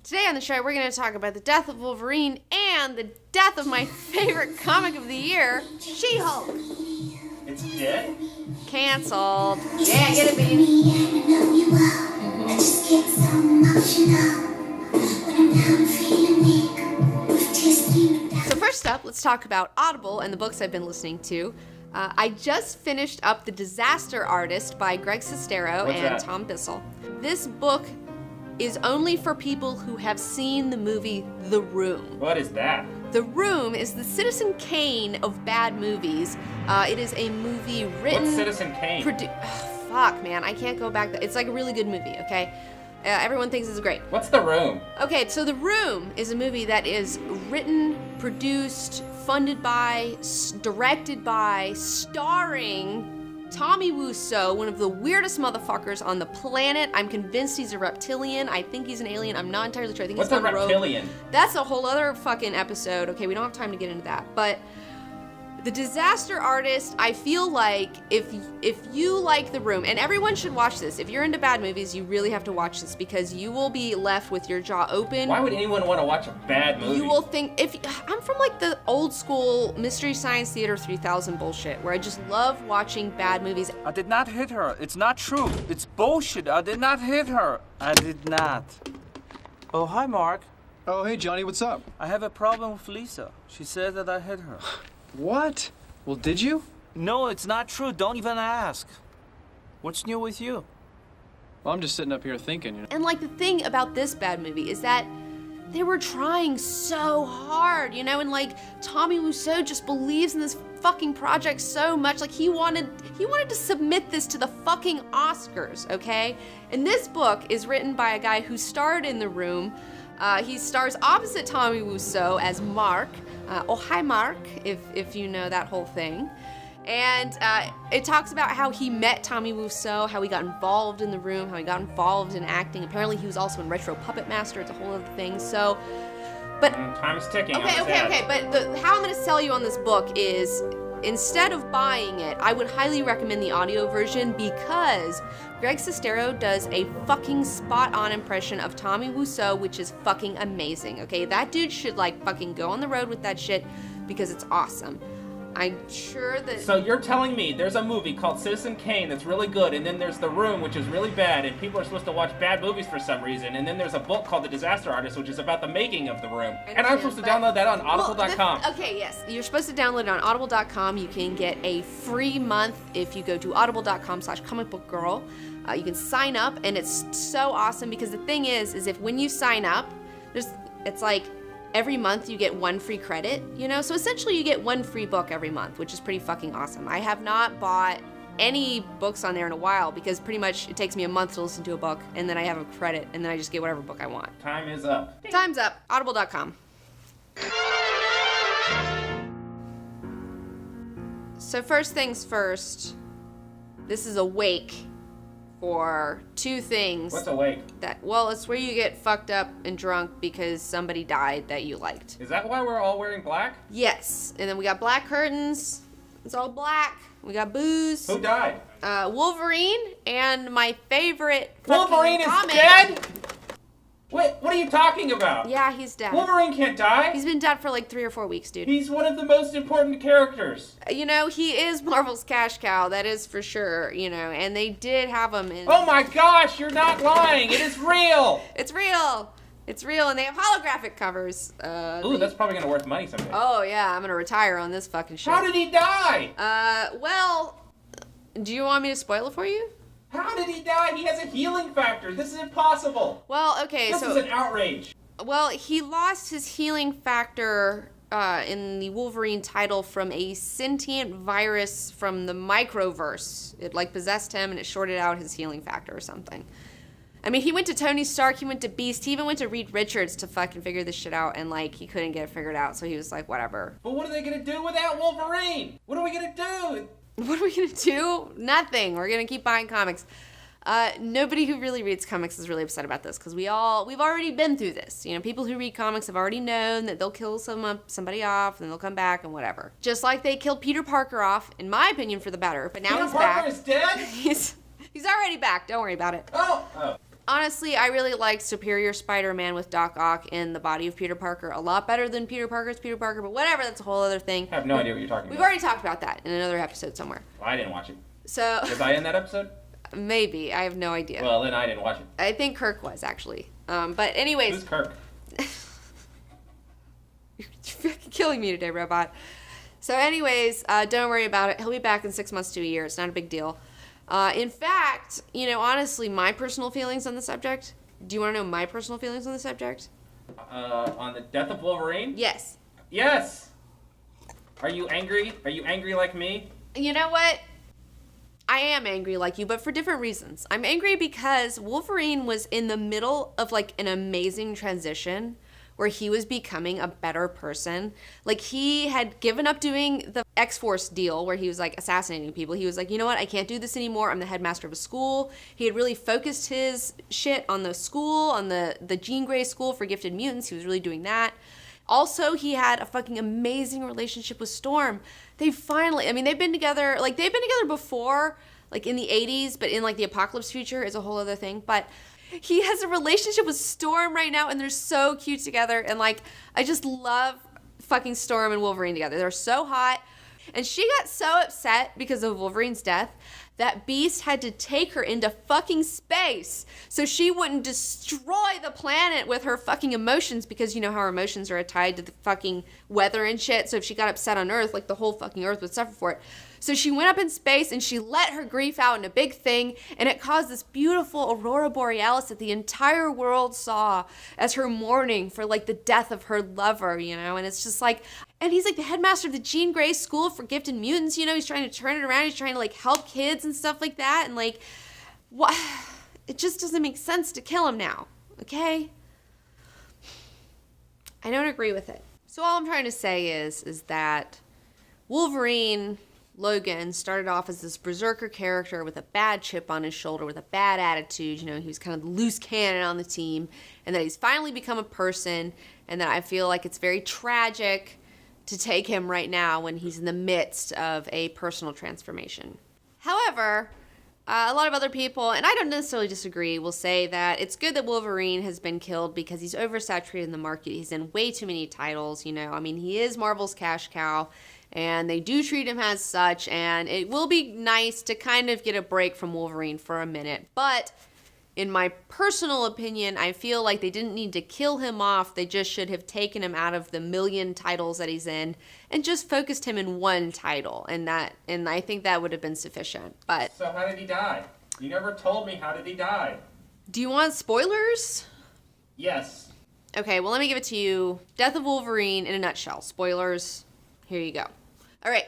Today on the show, we're going to talk about the death of Wolverine and the death of my favorite comic of the year, She-Hulk. It's dead? Canceled. Yeah, get it, baby. So first up, let's talk about Audible and the books I've been listening to. I just finished up The Disaster Artist by Greg Sestero and Tom Bissell. This book is only for people who have seen the movie The Room. What is that? The Room is the Citizen Kane of bad movies. It is a movie written... What's Citizen Kane? Fuck, man, I can't go back. It's like a really good movie, okay? Everyone thinks it's great. What's The Room? Okay, so The Room is a movie that is written, produced, funded by, directed by, starring Tommy Wiseau, one of the weirdest motherfuckers on the planet. I'm convinced he's a reptilian. I think he's an alien. I'm not entirely sure. I think What's he's a reptilian? That's a whole other fucking episode. Okay, we don't have time to get into that. But The Disaster Artist, I feel like if you like The Room, and everyone should watch this. If you're into bad movies, you really have to watch this because you will be left with your jaw open. Why would anyone want to watch a bad movie? You will think, I'm from like the old school Mystery Science Theater 3000 bullshit, where I just love watching bad movies. I did not hit her. It's not true. It's bullshit. I did not hit her. I did not. Oh, hi, Mark. Oh, hey, Johnny, what's up? I have a problem with Lisa. She said that I hit her. What? Well, did you? No, it's not true. Don't even ask. What's new with you? Well, I'm just sitting up here thinking, you know. And like the thing about this bad movie is that they were trying so hard, you know, and like Tommy Wiseau just believes in this fucking project so much. Like he wanted to submit this to the fucking Oscars, okay? And this book is written by a guy who starred in The Room. He stars opposite Tommy Wiseau as Mark. Oh, hi, Mark, if you know that whole thing. And it talks about how he met Tommy Wiseau, how he got involved in The Room, how he got involved in acting. Apparently, he was also in Retro Puppet Master. It's a whole other thing. So, but time's ticking. Okay. But how I'm going to sell you on this book is, instead of buying it, I would highly recommend the audio version because Greg Sestero does a fucking spot-on impression of Tommy Wiseau, which is fucking amazing, okay? That dude should, like, fucking go on the road with that shit because it's awesome. I'm sure that... So you're telling me there's a movie called Citizen Kane that's really good, and then there's The Room, which is really bad, and people are supposed to watch bad movies for some reason, and then there's a book called The Disaster Artist, which is about the making of The Room. And I'm supposed to download that on audible.com. Okay, yes. You're supposed to download it on audible.com. You can get a free month if you go to audible.com/comicbookgirl. You can sign up, and it's so awesome because the thing is if when you sign up, it's like every month you get one free credit, you know? So essentially you get one free book every month, which is pretty fucking awesome. I have not bought any books on there in a while because pretty much it takes me a month to listen to a book, and then I have a credit, and then I just get whatever book I want. Time is up. Time's up. Audible.com. So first things first, this is a wake for two things. What's a wake? It's where you get fucked up and drunk because somebody died that you liked. Is that why we're all wearing black? Yes. And then we got black curtains. It's all black. We got booze. Who died? Wolverine and my favorite Wolverine is comic. dead? What are you talking about? Yeah, he's dead. Wolverine can't die. He's been dead for like 3 or 4 weeks, dude. He's one of the most important characters. You know, he is Marvel's cash cow, that is for sure, you know, and they did have him in... Oh my gosh, you're not lying. It is real. It's real. It's real, and they have holographic covers. Ooh, that's probably going to worth money someday. Oh, yeah, I'm going to retire on this fucking shit. How did he die? Do you want me to spoil it for you? How did he die? He has a healing factor. This is impossible. Well, okay, This is an outrage. Well, he lost his healing factor in the Wolverine title from a sentient virus from the microverse. It, like, possessed him, and it shorted out his healing factor or something. I mean, he went to Tony Stark, he went to Beast, he even went to Reed Richards to fucking figure this shit out, and, like, he couldn't get it figured out, so he was like, whatever. But what are they gonna do without Wolverine? What are we gonna do? What are we gonna do? Nothing. We're gonna keep buying comics. Nobody who really reads comics is really upset about this because we've already been through this. You know, people who read comics have already known that they'll kill somebody off and they'll come back and whatever. Just like they killed Peter Parker off, in my opinion, for the better. But now he's back. Peter Parker is dead? He's already back. Don't worry about it. Oh. honestly, I really liked Superior Spider-Man with Doc Ock in the body of Peter Parker a lot better than Peter Parker's Peter Parker, but whatever, that's a whole other thing. I have no idea what you're talking We've about. already talked about that in another episode somewhere. Well, I didn't watch it. So Was I in that episode? maybe. I have no idea. Well, then I didn't watch it. I think Kirk was, actually. But anyways. Who's Kirk? You're fucking killing me today, robot. So anyways, don't worry about it. He'll be back in 6 months to a year. It's not a big deal. In fact, honestly, my personal feelings on the subject. Do you want to know my personal feelings on the subject? On the death of Wolverine? Yes. Yes! Are you angry? Are you angry like me? You know what? I am angry like you, but for different reasons. I'm angry because Wolverine was in the middle of like an amazing transition where he was becoming a better person. Like, he had given up doing the X-Force deal where he was like assassinating people. He was like, you know what? I can't do this anymore. I'm the headmaster of a school. He had really focused his shit on the school, on the Jean Grey School for Gifted Mutants. He was really doing that. Also, he had a fucking amazing relationship with Storm. They've been together before, like in the 80s, but in like the apocalypse future is a whole other thing. But he has a relationship with Storm right now, and they're so cute together. And like, I just love fucking Storm and Wolverine together. They're so hot. And she got so upset because of Wolverine's death that Beast had to take her into fucking space so she wouldn't destroy the planet with her fucking emotions, because you know how her emotions are tied to the fucking weather and shit. So if she got upset on Earth, like the whole fucking Earth would suffer for it. So she went up in space and she let her grief out in a big thing, and it caused this beautiful aurora borealis that the entire world saw as her mourning for like the death of her lover, and it's just like, and he's like the headmaster of the Jean Grey School for Gifted Mutants, he's trying to turn it around, he's trying to like help kids and stuff like that, and like, what? It just doesn't make sense to kill him now, okay? I don't agree with it. So all I'm trying to say is that Wolverine Logan started off as this berserker character with a bad chip on his shoulder, with a bad attitude. He was kind of the loose cannon on the team, and that he's finally become a person, and that I feel like it's very tragic to take him right now when he's in the midst of a personal transformation. However, a lot of other people, and I don't necessarily disagree, will say that it's good that Wolverine has been killed because he's oversaturated in the market. He's in way too many titles, he is Marvel's cash cow, and they do treat him as such, and it will be nice to kind of get a break from Wolverine for a minute. But in my personal opinion, I feel like they didn't need to kill him off. They just should have taken him out of the million titles that he's in and just focused him in one title, and I think that would have been sufficient. But So how did he die? You never told me how did he die. do you want spoilers? Yes. Okay, well, let me give it to you. Death of Wolverine in a nutshell. Spoilers. Here you go. All right.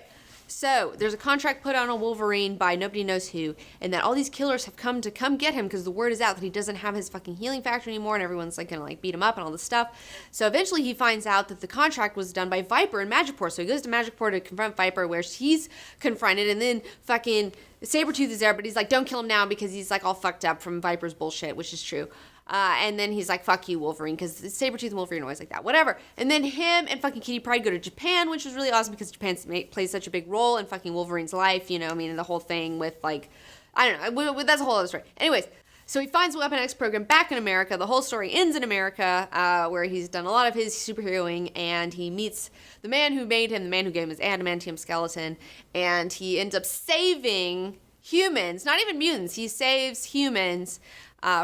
So there's a contract put on Wolverine by nobody knows who, and that all these killers have come get him because the word is out that he doesn't have his fucking healing factor anymore, and everyone's like gonna like beat him up and all this stuff. So eventually he finds out that the contract was done by Viper in Magicport. So he goes to Magicport to confront Viper, where he's confronted, and then fucking Sabretooth is there, but he's like, don't kill him now because he's like all fucked up from Viper's bullshit, which is true. And then he's like, fuck you, Wolverine, because Sabretooth and Wolverine are always like that, whatever. And then him and fucking Kitty Pryde go to Japan, which was really awesome because Japan plays such a big role in fucking Wolverine's life, and the whole thing with like, I don't know, that's a whole other story. Anyways, so he finds the Weapon X program back in America. The whole story ends in America, where he's done a lot of his superheroing, and he meets the man who made him, the man who gave him his adamantium skeleton, and he ends up saving humans, not even mutants, he saves humans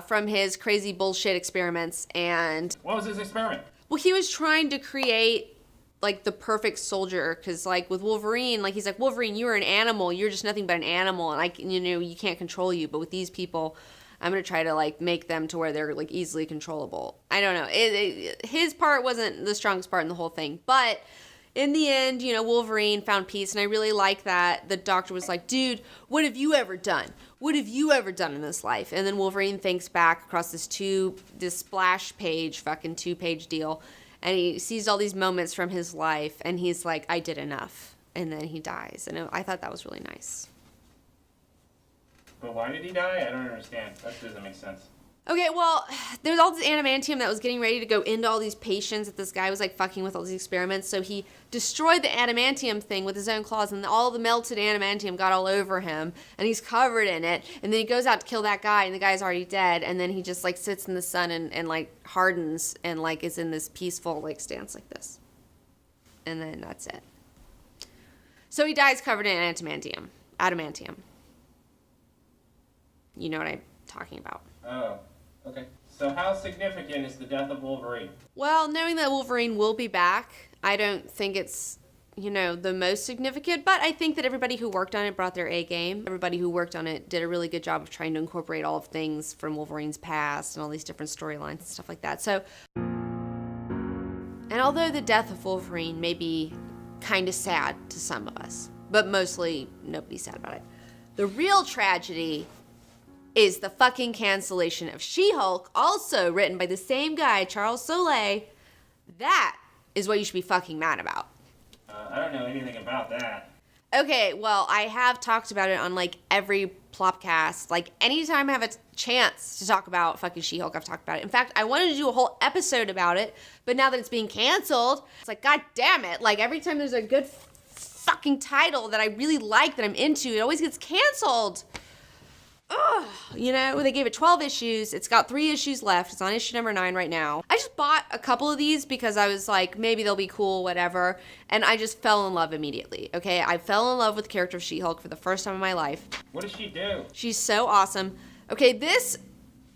from his crazy bullshit experiments. And What was his experiment? well, he was trying to create like the perfect soldier, because like with Wolverine, like he's like, Wolverine, you're an animal, you're just nothing but an animal, and you can't control you. But with these people, I'm gonna try to like make them to where they're like easily controllable. I don't know, his part wasn't the strongest part in the whole thing, but in the end, Wolverine found peace, and I really like that the doctor was like, dude, what have you ever done? What have you ever done in this life? And then Wolverine thinks back across this splash page, fucking 2-page deal, and he sees all these moments from his life, and he's like, I did enough. And then he dies, and I thought that was really nice. But why did he die? I don't understand. That doesn't make sense. Okay, well, there's all this adamantium that was getting ready to go into all these patients that this guy was like fucking with all these experiments. So he destroyed the adamantium thing with his own claws, and all the melted adamantium got all over him, and he's covered in it. And then he goes out to kill that guy, and the guy's already dead. And then he just like sits in the sun and like hardens and like is in this peaceful like stance like this. And then that's it. So he dies covered in adamantium. Adamantium. You know what I'm talking about. Oh, okay. So how significant is the death of Wolverine? Well, knowing that Wolverine will be back, I don't think it's, the most significant, but I think that everybody who worked on it brought their A game. Everybody who worked on it did a really good job of trying to incorporate all of things from Wolverine's past and all these different storylines and stuff like that. So, and although the death of Wolverine may be kind of sad to some of us, but mostly nobody's sad about it, the real tragedy is the fucking cancellation of She-Hulk, also written by the same guy, Charles Soule. That is what you should be fucking mad about. I don't know anything about that. Okay, well, I have talked about it on, like, every Plopcast. Like, anytime I have a chance to talk about fucking She-Hulk, I've talked about it. In fact, I wanted to do a whole episode about it, but now that it's being canceled, it's like, god damn it. Like, every time there's a good fucking title that I really like, that I'm into, it always gets canceled. Ugh, they gave it 12 issues. It's got 3 issues left. It's on issue number 9 right now. I just bought a couple of these because I was like, maybe they'll be cool, whatever. And I just fell in love immediately, okay? I fell in love with the character of She-Hulk for the first time in my life. What does she do? She's so awesome. Okay, this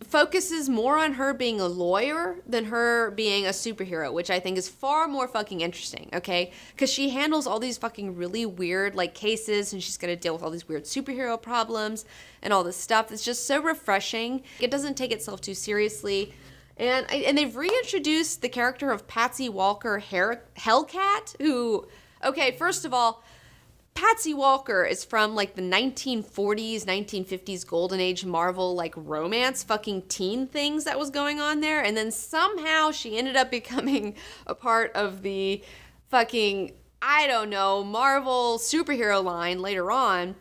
focuses more on her being a lawyer than her being a superhero, which I think is far more fucking interesting, okay? Because she handles all these fucking really weird, like, cases, and she's gonna deal with all these weird superhero problems and all this stuff. It's just so refreshing. It doesn't take itself too seriously. And they've reintroduced the character of Patsy Walker Hellcat, who, okay, first of all, Patsy Walker is from, like, the 1940s, 1950s golden age Marvel, like, romance fucking teen things that was going on there. And then somehow she ended up becoming a part of the fucking, I don't know, Marvel superhero line later on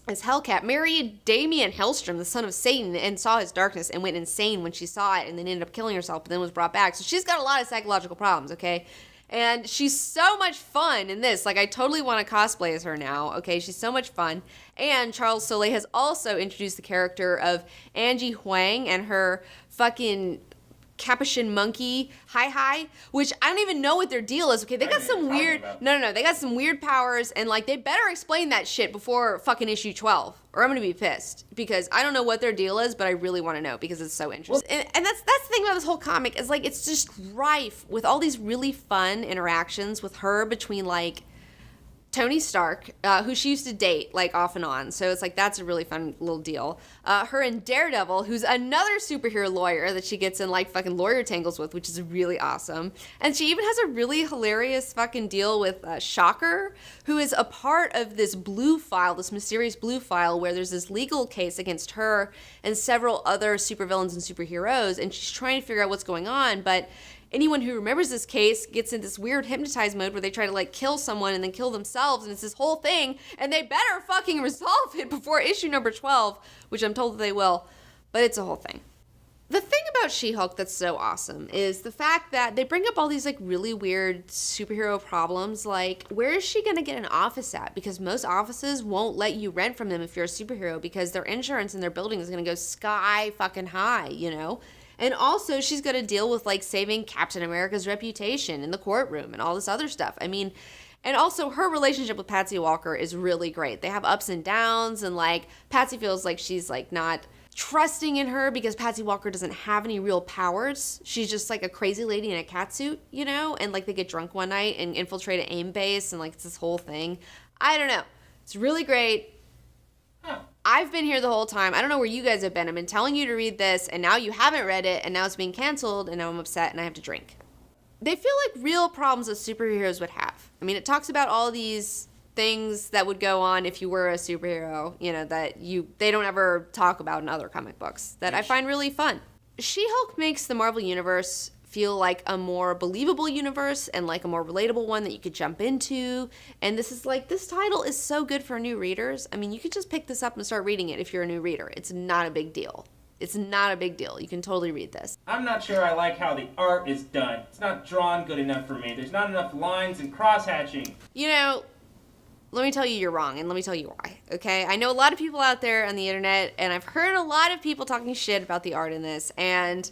as Hellcat. Married Damian Hellstrom, the son of Satan, and saw his darkness and went insane when she saw it and then ended up killing herself, but then was brought back. So she's got a lot of psychological problems, okay? And she's so much fun in this. Like, I totally want to cosplay as her now. Okay, she's so much fun. And Charles Soule has also introduced the character of Angie Huang and her fucking capuchin monkey, Hi, which I don't even know what their deal is. Okay, they got some weird, no, they got some weird powers, and like they better explain that shit before fucking issue 12, or I'm gonna be pissed, because I don't know what their deal is, but I really want to know because it's so interesting. And that's the thing about this whole comic is like it's just rife with all these really fun interactions with her between like Tony Stark, who she used to date, like, off and on. So it's like, that's a really fun little deal. Her and Daredevil, who's another superhero lawyer that she gets in, like, fucking lawyer tangles with, which is really awesome. And she even has a really hilarious fucking deal with Shocker, who is a part of this blue file, this mysterious blue file, where there's this legal case against her and several other supervillains and superheroes, and she's trying to figure out what's going on, but anyone who remembers this case gets in this weird hypnotized mode where they try to like kill someone and then kill themselves, and it's this whole thing, and they better fucking resolve it before issue number 12, which I'm told that they will, but it's a whole thing. The thing about She-Hulk that's so awesome is the fact that they bring up all these like really weird superhero problems, like where is she gonna get an office at? Because most offices won't let you rent from them if you're a superhero because their insurance in their building is gonna go sky fucking high, you know? And also, she's got to deal with, like, saving Captain America's reputation in the courtroom and all this other stuff. I mean, and also her relationship with Patsy Walker is really great. They have ups and downs, and, like, Patsy feels like she's, like, not trusting in her because Patsy Walker doesn't have any real powers. She's just, like, a crazy lady in a catsuit, you know? And, like, they get drunk one night and infiltrate an AIM base, and, like, it's this whole thing. I don't know. It's really great. I've been here the whole time. I don't know where you guys have been. I've been telling you to read this, and now you haven't read it, and now it's being canceled, and now I'm upset, and I have to drink. They feel like real problems that superheroes would have. I mean, it talks about all these things that would go on if you were a superhero, you know, that they don't ever talk about in other comic books, that I find really fun. She-Hulk makes the Marvel Universe feel like a more believable universe and like a more relatable one that you could jump into. And this title is so good for new readers. I mean, you could just pick this up and start reading it if you're a new reader. It's not a big deal. It's not a big deal. You can totally read this. I'm not sure I like how the art is done. It's not drawn good enough for me. There's not enough lines and cross-hatching. You know, let me tell you you're wrong, and let me tell you why, okay? I know a lot of people out there on the internet, and I've heard a lot of people talking shit about the art in this, and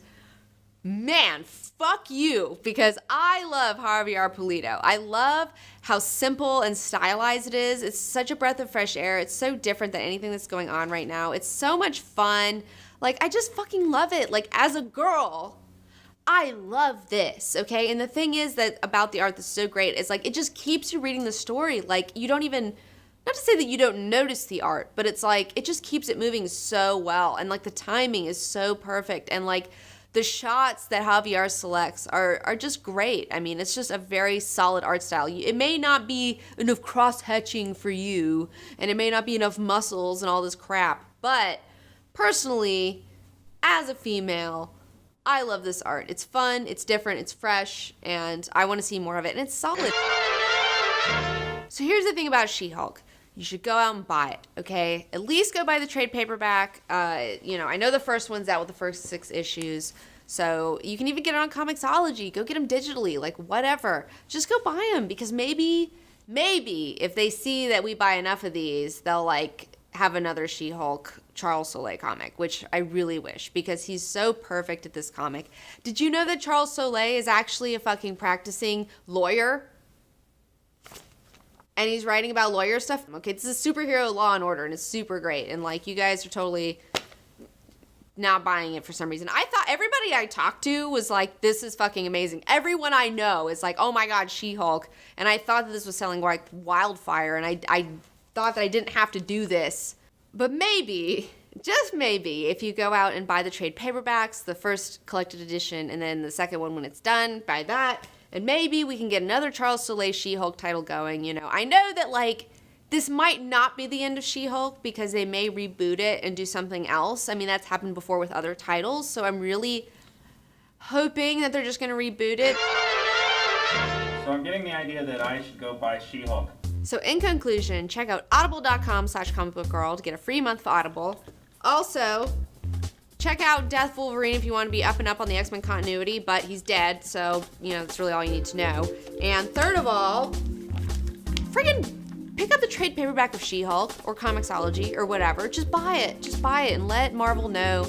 man, fuck you, because I love Javier Pulido. I love how simple and stylized it is. It's such a breath of fresh air. It's so different than anything that's going on right now. It's so much fun. Like, I just fucking love it. Like, as a girl, I love this, okay? And the thing is that about the art that's so great is, like, it just keeps you reading the story. Like, you don't even, not to say that you don't notice the art, but it's like, it just keeps it moving so well. And, like, the timing is so perfect. And, like, the shots that Javier selects are just great. I mean, it's just a very solid art style. It may not be enough cross-hatching for you, and it may not be enough muscles and all this crap, but personally, as a female, I love this art. It's fun, it's different, it's fresh, and I want to see more of it, and it's solid. So here's the thing about She-Hulk. You should go out and buy it, okay? At least go buy the trade paperback. You know, I know the first one's out with the first 6 issues, so you can even get it on Comixology. Go get them digitally, like whatever. Just go buy them, because maybe if they see that we buy enough of these, they'll like have another She-Hulk Charles Soule comic, which I really wish, because he's so perfect at this comic. Did you know that Charles Soule is actually a fucking practicing lawyer? And he's writing about lawyer stuff. Okay, this is superhero Law and Order, and it's super great. And, like, you guys are totally not buying it for some reason. I thought everybody I talked to was like, this is fucking amazing. Everyone I know is like, oh my God, She-Hulk. And I thought that this was selling like wildfire, and I thought that I didn't have to do this. But maybe, just maybe, if you go out and buy the trade paperbacks, the first collected edition, and then the second one when it's done, buy that. And maybe we can get another Charles Soule She-Hulk title going, you know. I know that, like, this might not be the end of She-Hulk, because they may reboot it and do something else. I mean, that's happened before with other titles, so I'm really hoping that they're just going to reboot it. So I'm getting the idea that I should go buy She-Hulk. So in conclusion, check out audible.com/comicbookgirl to get a free month for Audible. Also, check out Death Wolverine if you want to be up and up on the X-Men continuity, but he's dead, so, you know, that's really all you need to know. And third of all, friggin' pick up the trade paperback of She-Hulk or Comixology or whatever. Just buy it. Just buy it and let Marvel know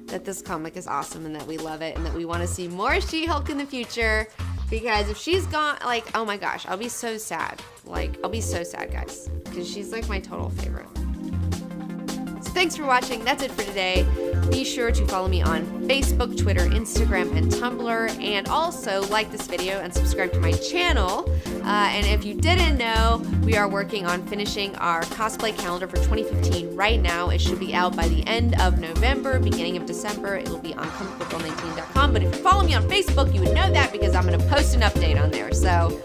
that this comic is awesome and that we love it and that we want to see more She-Hulk in the future. Because if she's gone, like, oh my gosh, I'll be so sad. Like, I'll be so sad, guys. Because she's, like, my total favorite. So thanks for watching. That's it for today. Be sure to follow me on Facebook, Twitter, Instagram, and Tumblr. And also like this video and subscribe to my channel. And if you didn't know, we are working on finishing our cosplay calendar for 2015 right now. It should be out by the end of November, beginning of December. It will be on comicbookgirl19.com. But if you follow me on Facebook, you would know that, because I'm going to post an update on there. So